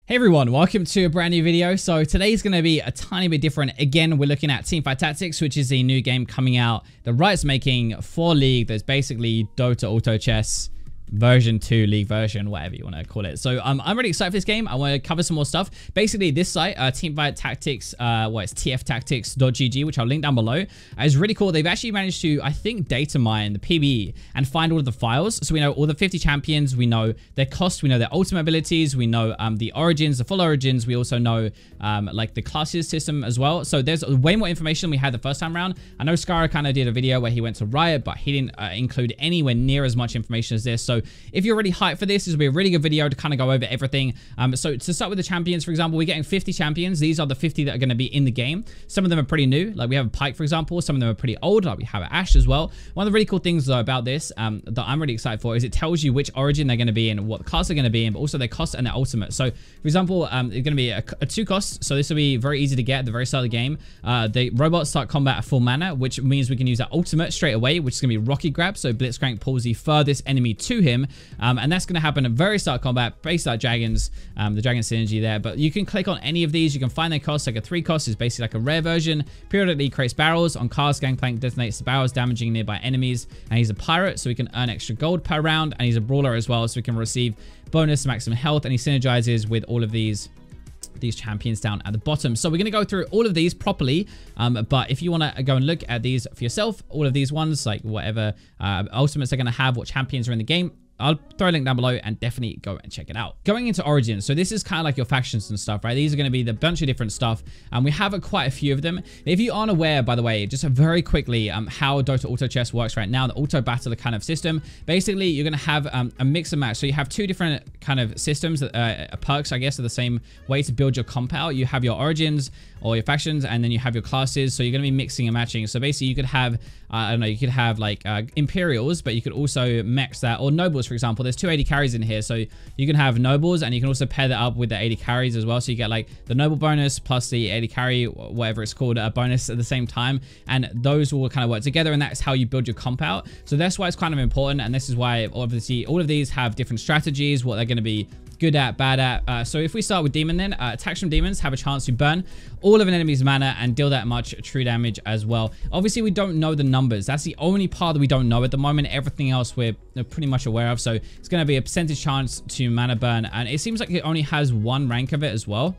Hey everyone, welcome to a brand new video. So today's going to be a tiny bit different. Again, we're looking at Teamfight Tactics, which is a new game coming out. The Riot's making for League. There's basically Dota Auto Chess version 2, League version, whatever you want to call it. So I'm really excited for this game. I want to cover some more stuff. Basically, this site, Teamfight Tactics, it's tftactics.gg, which I'll link down below, is really cool. They've actually managed to, I think, data mine the PvE and find all of the files. So we know all the 50 champions, we know their cost, we know their ultimate abilities, we know the origins, the full origins. We also know like the classes system as well. So there's way more information than we had the first time around. I know Skara kind of did a video where he went to Riot, but he didn't include anywhere near as much information as this. So if you're really hyped for this will be a really good video to kind of go over everything. So to start with the champions, for example, we're getting 50 champions. These are the 50 that are going to be in the game. Some of them are pretty new, like we have a Pike, for example. Some of them are pretty old, like we have an Ashe as well. One of the really cool things though about this that I'm really excited for is it tells you which origin they're going to be in, what class they're going to be in, but also their cost and their ultimate. So for example, it's going to be a 2 cost. So this will be very easy to get at the very start of the game. The robots start combat at full mana, which means we can use that ultimate straight away, which is going to be Rocky Grab. So Blitzcrank pulls the furthest enemy to him. And that's going to happen at very start of combat, based on dragons, the dragon synergy there. But you can click on any of these. You can find their costs. Like a 3 cost is basically like a rare version. Periodically creates barrels. On cars, Gangplank detonates the barrels, damaging nearby enemies. And he's a pirate, so we can earn extra gold per round. And he's a brawler as well, so we can receive bonus maximum health. And he synergizes with all of these champions down at the bottom. So we're going to go through all of these properly, but if you want to go and look at these for yourself, all of these ones, like whatever ultimates are going to have, what champions are in the game, I'll throw a link down below and definitely go and check it out. Going into Origins, so this is kind of like your factions and stuff, right? These are going to be the bunch of different stuff, and we have quite a few of them. If you aren't aware, by the way, just very quickly, how Dota Auto Chess works right now, the auto battle kind of system. Basically, you're going to have a mix and match. So you have 2 different kind of systems, perks, I guess, are the same way to build your comp out. You have your Origins or your factions, and then you have your classes. So you're going to be mixing and matching. So basically, you could have, I don't know, you could have like Imperials, but you could also mix that, or Nobles, for example. There's 2 AD carries in here, so you can have Nobles, and you can also pair that up with the AD carries as well. So you get like the Noble bonus plus the AD carry, whatever it's called, a bonus at the same time, and those will kind of work together, and that's how you build your comp out. So that's why it's kind of important, and this is why obviously all of these have different strategies, what they're going to be good at, bad at. So if we start with Demon, then attacks from demons have a chance to burn all of an enemy's mana and deal that much true damage as well. Obviously, we don't know the numbers. That's the only part that we don't know at the moment. Everything else we're pretty much aware of. So it's going to be a percentage chance to mana burn, and it seems like it only has 1 rank of it as well.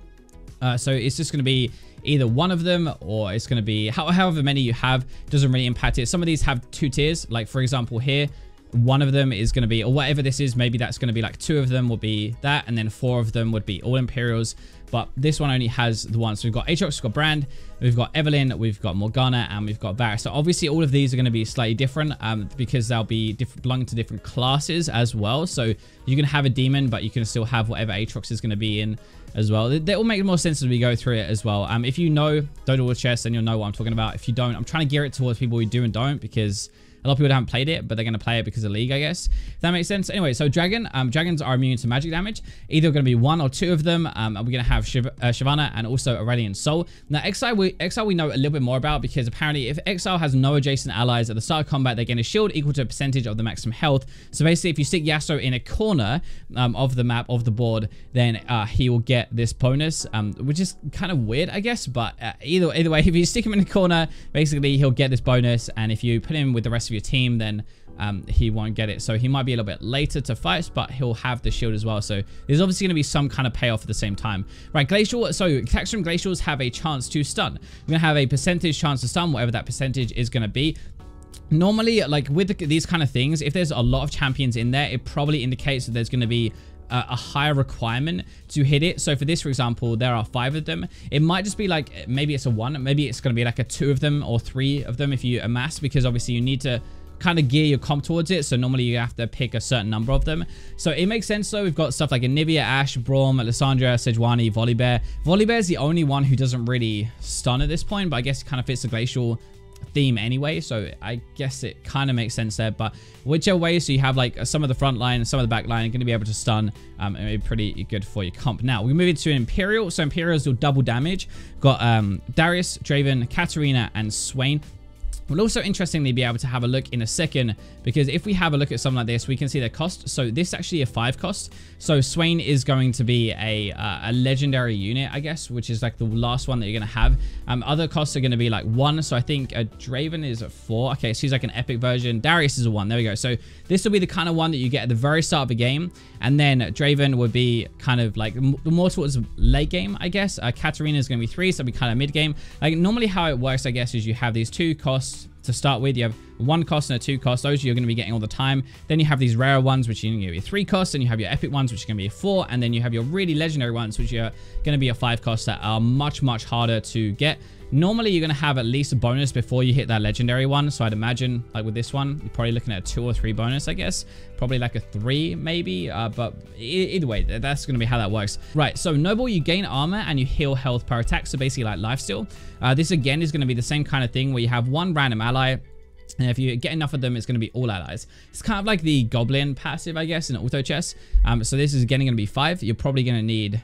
So it's just going to be either one of them, or it's going to be however many you have. Doesn't really impact it. Some of these have 2 tiers, like for example here, one of them is going to be, or whatever this is, maybe that's going to be like 2 of them will be that, and then 4 of them would be all Imperials. But this one only has the one. So we've got Aatrox, we've got Brand, we've got Evelyn, we've got Morgana, and we've got Varus. So obviously all of these are going to be slightly different, because they'll be belong to different classes as well. So you can have a demon, but you can still have whatever Aatrox is going to be in as well. They will make more sense as we go through it as well. If you know Dota Auto Chess, then you'll know what I'm talking about. If you don't, I'm trying to gear it towards people who do and don't, because a lot of people haven't played it, but they're going to play it because of League, I guess. If that makes sense. Anyway, so Dragon. Dragons are immune to magic damage. Either going to be 1 or 2 of them. We're going to have Shyvana and also Aurelian Soul. Now, Exile we know a little bit more about, because apparently if Exile has no adjacent allies at the start of combat, they gain a shield equal to a percentage of the maximum health. So basically, if you stick Yasuo in a corner of the map, of the board, then he will get this bonus, which is kind of weird, I guess. But either way, if you stick him in a corner, basically he'll get this bonus. And if you put him with the rest of your team, then he won't get it. So he might be a little bit later to fight, but he'll have the shield as well. So there's obviously going to be some kind of payoff at the same time. Right, Glacial. So attacks from Glacials have a chance to stun. We're going to have a percentage chance to stun, whatever that percentage is going to be. Normally, like with these kind of things, if there's a lot of champions in there, it probably indicates that there's going to be a higher requirement to hit it. So for this, for example, there are 5 of them. It might just be like, maybe it's a 1, maybe it's going to be like a 2 of them or 3 of them if you amass, because obviously you need to kind of gear your comp towards it. So normally you have to pick a certain number of them. So it makes sense though. We've got stuff like Anivia, Ashe, Braum, Lissandra, Sejuani, Volibear. Volibear is the only one who doesn't really stun at this point, but I guess it kind of fits the Glacial theme anyway, so I guess it kind of makes sense there. But whichever way, so you have like some of the front line and some of the back line are going to be able to stun, and it'll be pretty good for your comp. Now we move into Imperial. So Imperials do double damage. Got Darius, Draven, Katarina, and Swain. We'll also interestingly be able to have a look in a second, because if we have a look at something like this, we can see their cost. So this is actually a 5 cost. So Swain is going to be a legendary unit, I guess, which is like the last one that you're going to have. Other costs are going to be like 1. So I think Draven is a 4. Okay, so he's like an epic version. Darius is a 1. There we go. So this will be the kind of one that you get at the very start of the game. And then Draven would be kind of like more towards late game, I guess. Katarina is going to be 3, so it'll be kind of mid game. Like normally how it works, I guess, is you have these 2 costs to start with. You have 1 cost and a 2 cost. Those you're going to be getting all the time. Then you have these rare ones, which are going to be 3 costs, and you have your epic ones, which are going to be a 4, and then you have your really legendary ones, which are going to be a 5 cost that are much, much harder to get. Normally, you're going to have at least a bonus before you hit that legendary one. So I'd imagine, like with this one, you're probably looking at a 2 or 3 bonus, I guess. Probably like a 3, maybe. But either way, that's going to be how that works. Right, so Noble, you gain armor and you heal health per attack. So basically like lifesteal. This, again, is going to be the same kind of thing where you have 1 random ally. And if you get enough of them, it's going to be all allies. It's kind of like the Goblin passive, I guess, in auto chess. So this is again going to be 5. You're probably going to need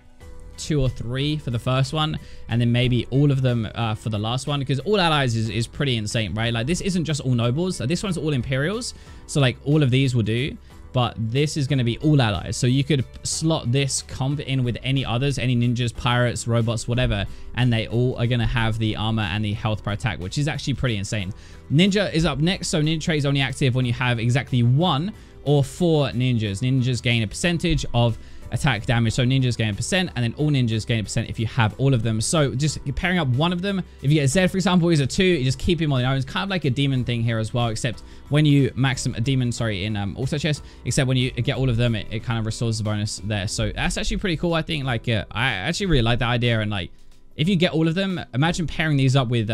2 or 3 for the first one, and then maybe all of them for the last one, because all allies is pretty insane, right? Like this isn't just all nobles. This one's all Imperials. So like all of these will do. But this is going to be all allies. So you could slot this comp in with any others, any ninjas, pirates, robots, whatever. And they all are going to have the armor and the health per attack, which is actually pretty insane. Ninja is up next. So ninja trait is only active when you have exactly 1 or 4 ninjas. Ninjas gain a percentage of attack damage. So ninjas gain a percent, and then all ninjas gain a percent if you have all of them. So just pairing up one of them. If you get Zed, for example, he's a 2, you just keep him on your own. It's kind of like a demon thing here as well, except when you max them, a demon, sorry, in auto chess, except when you get all of them, it kind of restores the bonus there. So that's actually pretty cool, I think. Like, I actually really like that idea. And like, if you get all of them, imagine pairing these up with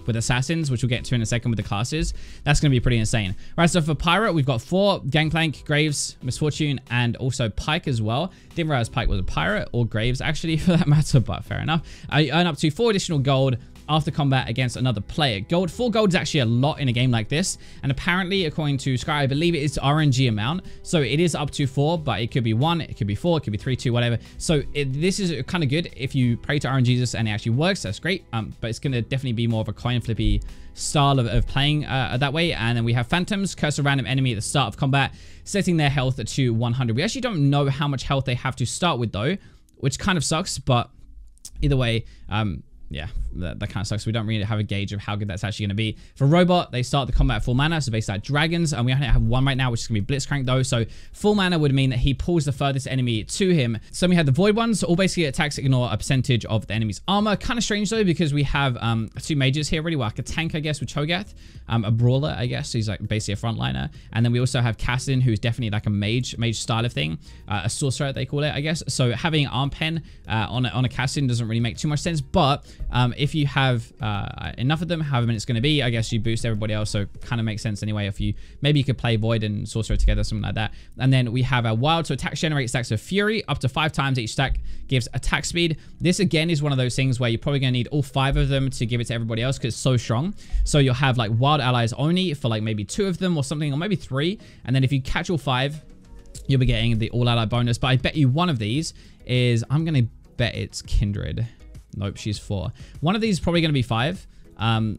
assassins, which we'll get to in a second with the classes. That's going to be pretty insane. Right, so for pirate, we've got 4, Gangplank, Graves, Misfortune, and also Pike as well. Didn't realize Pike was a pirate, or Graves actually for that matter, but fair enough. You earn up to 4 additional gold after combat against another player. 4 gold is actually a lot in a game like this, and apparently according to Sky, I believe it is RNG amount, so it is up to 4, but it could be 1, it could be 4, it could be 3, 2, whatever. So this is kind of good if you pray to RNGesus and it actually works. That's great, but it's going to definitely be more of a coin flippy style of playing that way. And then we have Phantoms, curse a random enemy at the start of combat, setting their health to 100. We actually don't know how much health they have to start with though, which kind of sucks, but either way, yeah, that kind of sucks. We don't really have a gauge of how good that's actually going to be. For Robot, they start the combat at full mana, so basically like dragons, and we only have 1 right now, which is going to be Blitzcrank though. So full mana would mean that he pulls the furthest enemy to him. So we have the Void ones, all basically attacks ignore a percentage of the enemy's armor. Kind of strange though, because we have 2 mages here already, well, like a tank, I guess, with Cho'Gath, a brawler, I guess, so he's like basically a frontliner, and then we also have Kassadin, who's definitely like a mage style of thing, a sorcerer they call it, I guess. So having arm pen on a Kassadin doesn't really make too much sense, but if you have enough of them, however many it's going to be, I guess you boost everybody else, so kind of makes sense anyway. If you maybe you could play Void and Sorcerer together, something like that. And then we have a Wild, so attacks generate stacks of Fury up to 5 times. Each stack gives attack speed. This again is one of those things where you're probably going to need all 5 of them to give it to everybody else because it's so strong. So you'll have like Wild allies only for like maybe 2 of them or something, or maybe 3. And then if you catch all 5, you'll be getting the all ally bonus. But I bet you one of these is, I'm going to bet it's Kindred. Nope, she's 4. One of these is probably going to be 5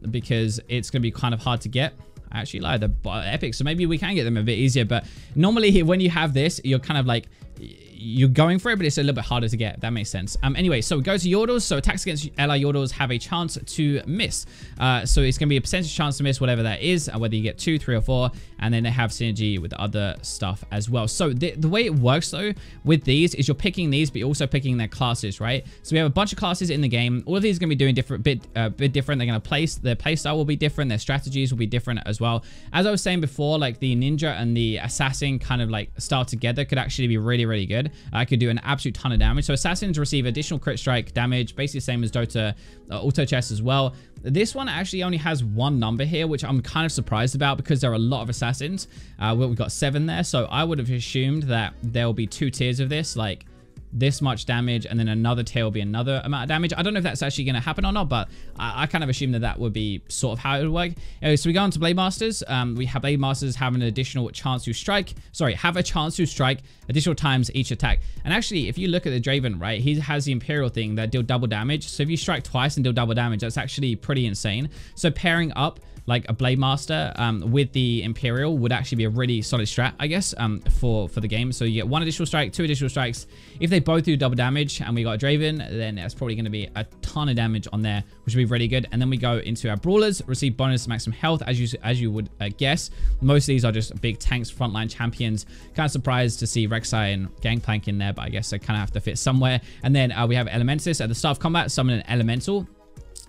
because it's going to be kind of hard to get. I actually lied, they're epic, so maybe we can get them a bit easier. But normally when you have this, you're kind of like, you're going for it, but it's a little bit harder to get. That makes sense. Anyway, so we go to Yordles. So attacks against ally Yordles have a chance to miss. So it's going to be a percentage chance to miss, whatever that is, whether you get 2, 3, or 4. And then they have synergy with other stuff as well. So the way it works though with these is you're picking these, but you're also picking their classes, right? So we have a bunch of classes in the game. All of these are going to be doing bit different. They're going to their play style will be different. Their strategies will be different as well. As I was saying before, like the ninja and the assassin kind of like start together could actually be really, really good. I could do an absolute ton of damage. So assassins receive additional crit strike damage, basically the same as Dota auto chess as well. This one actually only has 1 number here, which I'm kind of surprised about because there are a lot of assassins. We've got 7 there, so I would have assumed that there will be 2 tiers of this, like this much damage, and then another tier will be another amount of damage. I don't know if that's actually going to happen or not, but I kind of assume that would be sort of how it would work. Anyway, so we go on to Blade Masters. We have Blade Masters have an additional chance to strike. Sorry, have a chance to strike additional times each attack. And actually, if you look at the Draven, right, he has the Imperial thing that deal double damage. So if you strike twice and deal double damage, that's actually pretty insane. So pairing up like a Blade Master with the Imperial would actually be a really solid strat, I guess, for the game. So you get 1 additional strike, 2 additional strikes. If they both do double damage and we got a Draven, then that's probably going to be a ton of damage on there, which would be really good. And then we go into our Brawlers, receive bonus maximum health, as you would guess. Most of these are just big tanks, frontline champions. Kind of surprised to see Rek'Sai and Gangplank in there, but I guess they kind of have to fit somewhere. And then we have Elementus at the start of combat, summon an Elemental.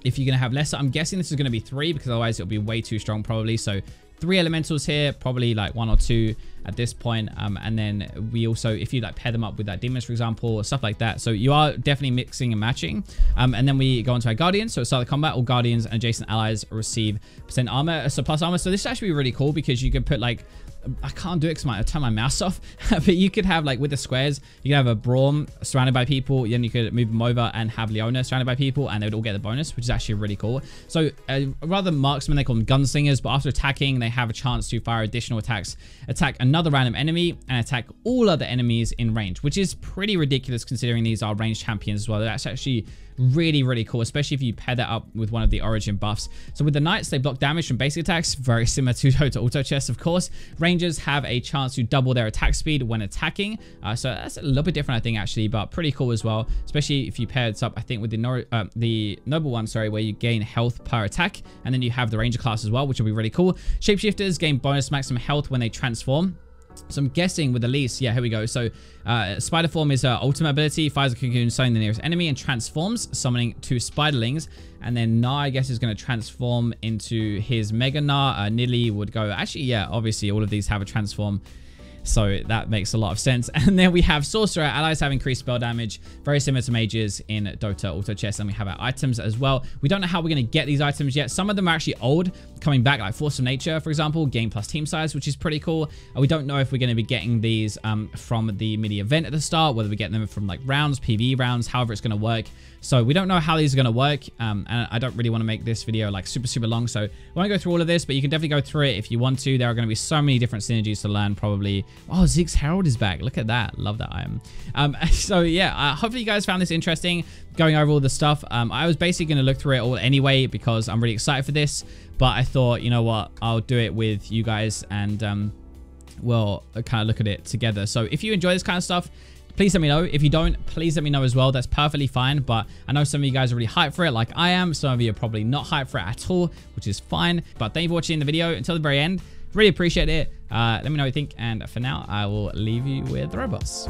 If you're going to have lesser, I'm guessing this is going to be 3 because otherwise it'll be way too strong probably. So 3 elementals here, probably like 1 or 2 at this point. And then we also, if you like pair them up with that demons, for example, or stuff like that. So you are definitely mixing and matching. And then we go into our guardians. So at the start of the combat, all guardians and adjacent allies receive % armor, so plus armor. So this is actually really cool because you could put like, I can't do it because I turn my mouse off, but you could have like with the squares, you could have a Braum surrounded by people, then you could move them over and have Leona surrounded by people, and they would all get the bonus, which is actually really cool. So rather than marksmen, they call them gunslingers, but after attacking, they have a chance to fire additional attacks, attack another random enemy, and attack all other enemies in range, which is pretty ridiculous considering these are ranged champions as well. That's actually really cool, especially if you pair that up with one of the origin buffs. So with the knights, they block damage from basic attacks, very similar to auto chess, of course. Rangers have a chance to double their attack speed when attacking, so that's a little bit different, I think, actually, but pretty cool as well, especially if you pair it up, I think, with the noble one, sorry, where you gain health per attack, and then you have the ranger class as well, which will be really cool. Shapeshifters gain bonus maximum health when they transform. So I'm guessing with Elise, yeah, here we go. So Spider Form is her ultimate ability, fires a cocoon, summoning the nearest enemy, and transforms, summoning 2 spiderlings. And then Na, I guess, is going to transform into his Mega Na. Nidali would go, actually, yeah, obviously all of these have a transform. So that makes a lot of sense. And then we have Sorcerer. Allies have increased spell damage, very similar to mages in Dota Auto Chess. And we have our items as well. We don't know how we're going to get these items yet. Some of them are actually old, coming back, like Force of Nature, for example, game plus team size, which is pretty cool. We don't know if we're going to be getting these from the mini event at the start, whether we get them from like rounds, PvE rounds, however it's going to work. So we don't know how these are going to work. And I don't really want to make this video like super long. So I won't go through all of this, but you can definitely go through it if you want to. There are going to be so many different synergies to learn probably. Oh, Ziggs Herald is back. Look at that. Love that item. So yeah, hopefully you guys found this interesting, going over all the stuff. I was basically going to look through it all anyway because I'm really excited for this. But I thought, you know what, I'll do it with you guys and we'll kind of look at it together. So if you enjoy this kind of stuff, please let me know. If you don't, please let me know as well. That's perfectly fine. But I know some of you guys are really hyped for it like I am. Some of you are probably not hyped for it at all, which is fine. But thank you for watching the video until the very end. Really appreciate it. Let me know what you think. And for now, I will leave you with the robots.